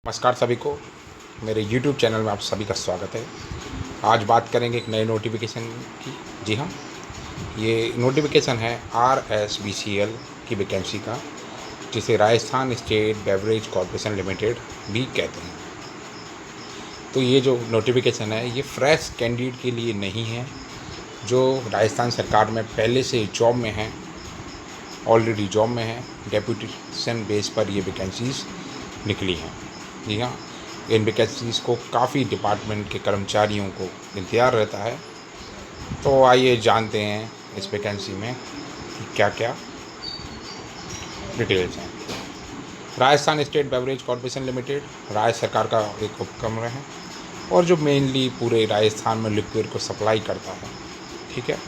नमस्कार सभी को, मेरे YouTube चैनल में आप सभी का स्वागत है। आज बात करेंगे एक नए नोटिफिकेशन की। जी हाँ, ये नोटिफिकेशन है RSBCL की वैकेंसी का, जिसे Rajasthan state beverage corporation limited भी कहते हैं। तो ये जो नोटिफिकेशन है ये फ्रेश कैंडिडेट के लिए नहीं है, जो राजस्थान सरकार में पहले से जॉब में हैं, ऑलरेडी जॉब में हैं। डेप्यूटेशन बेस पर ये वैकेंसीज़ निकली हैं। जी हाँ, इन वैकेंसीज़ को काफ़ी डिपार्टमेंट के कर्मचारियों को इंतज़ार रहता है। तो आइए जानते हैं इस वैकेंसी में कि क्या क्या डिटेल्स हैं। Rajasthan state beverage corporation limited राज्य सरकार का एक उपक्रम है और जो मेनली पूरे राजस्थान में लिक्विड को सप्लाई करता है। ठीक है,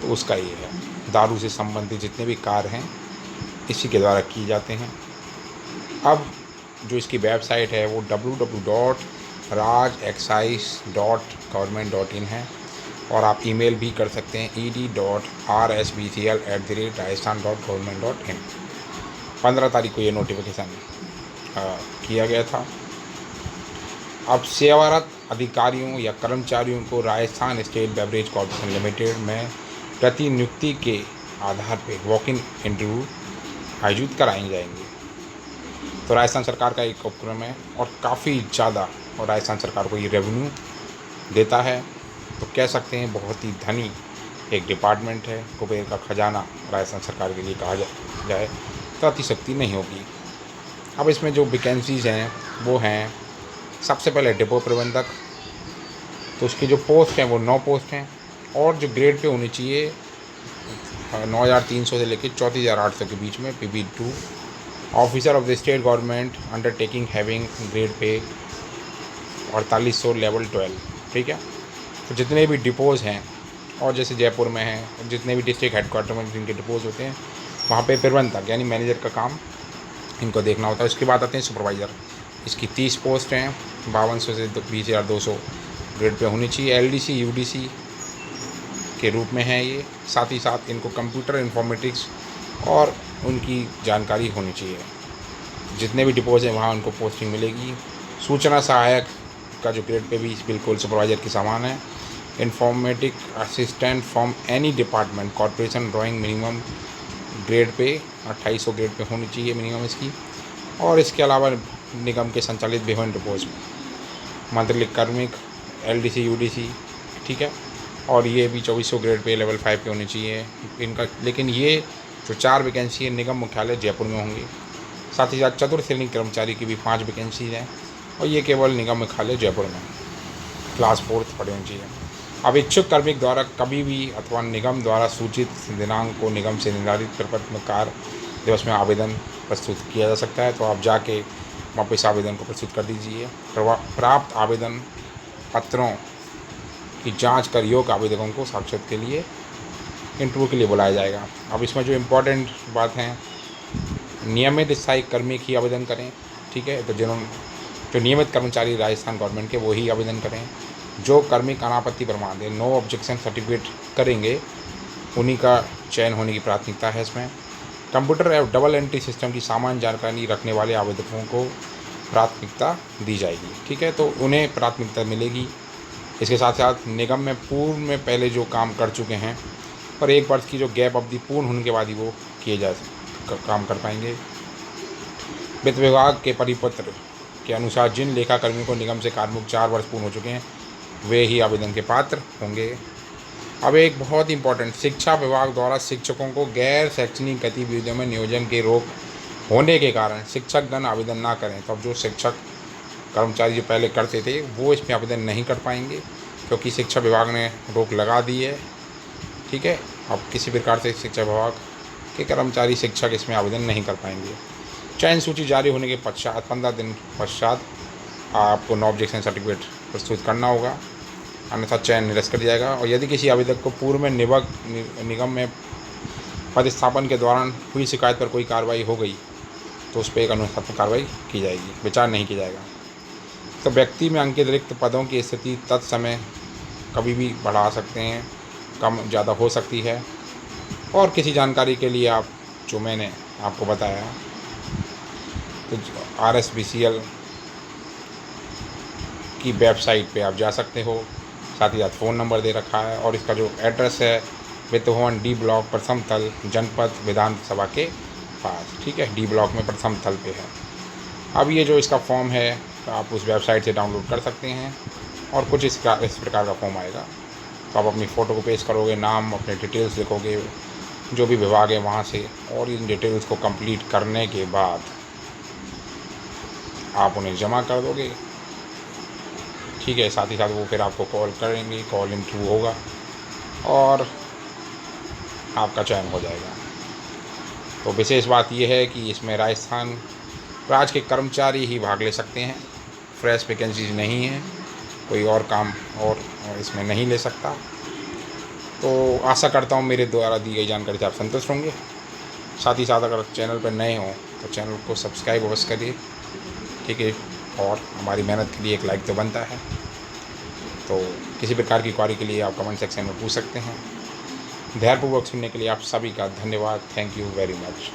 तो उसका ये है। दारू से संबंधित जितने भी कार्य हैं इसी के द्वारा किए जाते हैं। अब जो इसकी वेबसाइट है वो www.rajexcise.government.in है और आप ईमेल भी कर सकते हैं ed.rsbcl@rajasthan.government.in। 15 तारीख को ये नोटिफिकेशन किया गया था। अब सेवारत अधिकारियों या कर्मचारियों को Rajasthan state beverage corporation limited में प्रतिनियुक्ति के आधार पर वॉक इन इंटरव्यू आयोजित कराए जाएंगे। तो राजस्थान सरकार का एक उपक्रम है और काफ़ी ज़्यादा, और राजस्थान सरकार को ये रेवेन्यू देता है। तो कह सकते हैं बहुत ही धनी एक डिपार्टमेंट है। कुबेर का खजाना राजस्थान सरकार के लिए कहा जाए तो अतिशक्ति नहीं होगी। अब इसमें जो वैकेंसीज़ हैं वो हैं, सबसे पहले डिपो प्रबंधक। तो उसकी जो पोस्ट हैं वो 9 पोस्ट हैं और जो ग्रेड पे होनी चाहिए 9,300 से लेकर 34,800 के बीच में PB2। Officer of the state government undertaking having grade pay 4800 level 12। ठीक है, तो जितने भी डिपोज़ हैं और जैसे जयपुर में हैं, जितने भी डिस्ट्रिक्ट हेडक्वार्टर में जिनके डिपोज़ होते हैं वहाँ पे प्रबंधक यानी मैनेजर का काम इनको देखना होता है। उसके बाद आते हैं सुपरवाइज़र। इसकी 30 पोस्ट हैं, 5200 से 20,200 ग्रेड पे होनी चाहिए। LDC UDC के रूप में है ये। साथ ही साथ इनको कंप्यूटर इन्फॉर्मेटिक्स और उनकी जानकारी होनी चाहिए। जितने भी डिपोज़ हैं वहाँ उनको पोस्टिंग मिलेगी। सूचना सहायक का जो ग्रेड पे भी बिल्कुल सुपरवाइज़र के समान है। Informatic assistant from any department corporation drawing minimum grade pay 2800 grade pay होनी चाहिए मिनिमम इसकी। और इसके अलावा निगम के संचालित विभिन्न डिपोज़ में मंत्री कार्मिक LDC UDC, ठीक है, और ये भी 2400 ग्रेड पे लेवल 5 पे होनी चाहिए इनका। लेकिन ये जो 4 वैकेंसी है निगम मुख्यालय जयपुर में होंगी। साथ ही साथ चतुर्थ श्रेणी कर्मचारी की भी 5 वैकेंसी हैं और ये केवल निगम मुख्यालय जयपुर में क्लास 4 पढ़े होनी चाहिए। अब इच्छुक कार्मिक द्वारा कभी भी अथवा निगम द्वारा सूचित दिनांक को निगम से निर्धारित प्रपत्र में कार्य दिवस में आवेदन प्रस्तुत किया जा सकता है। तो आप जाके वापस आवेदन को प्रस्तुत कर दीजिए। प्राप्त आवेदन पत्रों की जांच कर योग्य आवेदकों को साक्षात के लिए इंटरव्यू के लिए बुलाया जाएगा। अब इसमें जो इम्पोर्टेंट बात है, नियमित स्थायी कर्मी ही आवेदन करें। ठीक है, तो जो नियमित कर्मचारी राजस्थान गवर्नमेंट के वो ही आवेदन करें। जो कर्मी अनापत्ति प्रमाण दें, नो ऑब्जेक्शन सर्टिफिकेट करेंगे, उन्हीं का चयन होने की प्राथमिकता है इसमें। कंप्यूटर एवं डबल एंट्री सिस्टम की सामान्य जानकारी रखने वाले आवेदकों को प्राथमिकता दी जाएगी। ठीक है, तो उन्हें प्राथमिकता मिलेगी। इसके साथ साथ निगम में पूर्व में पहले जो काम कर चुके हैं पर 1 वर्ष की जो गैप अवधि पूर्ण होने के बाद ही वो काम कर पाएंगे। वित्त विभाग के परिपत्र के अनुसार जिन लेखा कर्मियों को निगम से कार्मिक 4 वर्ष पूर्ण हो चुके हैं वे ही आवेदन के पात्र होंगे। अब एक बहुत इंपॉर्टेंट, शिक्षा विभाग द्वारा शिक्षकों को गैर शैक्षणिक गतिविधियों में नियोजन के रोक होने के कारण शिक्षकगण आवेदन ना करें। तो अब जो शिक्षक कर्मचारी जो पहले करते थे वो इसमें आवेदन नहीं कर पाएंगे क्योंकि शिक्षा विभाग ने रोक लगा दी है। ठीक है, अब किसी प्रकार से शिक्षा विभाग के कर्मचारी शिक्षक इसमें आवेदन नहीं कर पाएंगे। चयन सूची जारी होने के पश्चात 15 दिन पश्चात आपको नो ऑब्जेक्शन सर्टिफिकेट प्रस्तुत करना होगा, अन्यथा चयन निरस्त कर दिया जाएगा। और यदि किसी आवेदक को पूर्व में निगम में पदस्थापन के दौरान हुई शिकायत पर कोई कार्रवाई हो गई तो उस पर एक अनुशासनात्मक कार्रवाई की जाएगी, विचार नहीं किया जाएगा। तो व्यक्ति में अंकित रिक्त पदों की स्थिति तत्समय कभी भी बढ़ा सकते हैं, कम ज़्यादा हो सकती है। और किसी जानकारी के लिए आप जो मैंने आपको बताया तो RSBCL की वेबसाइट पे आप जा सकते हो। साथ ही साथ फ़ोन नंबर दे रखा है और इसका जो एड्रेस है वित्त भवन डी ब्लॉक प्रथम तल जनपद विधानसभा के पास, ठीक है, डी ब्लॉक में प्रथम तल पे है। अब ये जो इसका फॉर्म है तो आप उस वेबसाइट से डाउनलोड कर सकते हैं और कुछ इस प्रकार का फॉर्म आएगा। तो आप अपनी फ़ोटो को पेस्ट करोगे, नाम, अपने डिटेल्स लिखोगे, जो भी विभाग है वहाँ से, और इन डिटेल्स को कंप्लीट करने के बाद आप उन्हें जमा कर दोगे, ठीक है। साथ ही साथ वो फिर आपको कॉल करेंगे, कॉल इंटरव्यू होगा और आपका चयन हो जाएगा। तो विशेष बात यह है कि इसमें राजस्थान राज्य के कर्मचारी ही भाग ले सकते हैं, फ्रेश वैकेंसीज नहीं है, कोई और काम और इसमें नहीं ले सकता। तो आशा करता हूँ मेरे द्वारा दी गई जानकारी से आप संतुष्ट होंगे। साथ ही साथ अगर चैनल पर नए हों तो चैनल को सब्सक्राइब अवश्य करिए, ठीक है, और हमारी मेहनत के लिए एक लाइक तो बनता है। तो किसी प्रकार की क्वारी के लिए आप कमेंट सेक्शन में पूछ सकते हैं। धैर्यपूर्वक सुनने के लिए आप सभी का धन्यवाद। Thank you very much.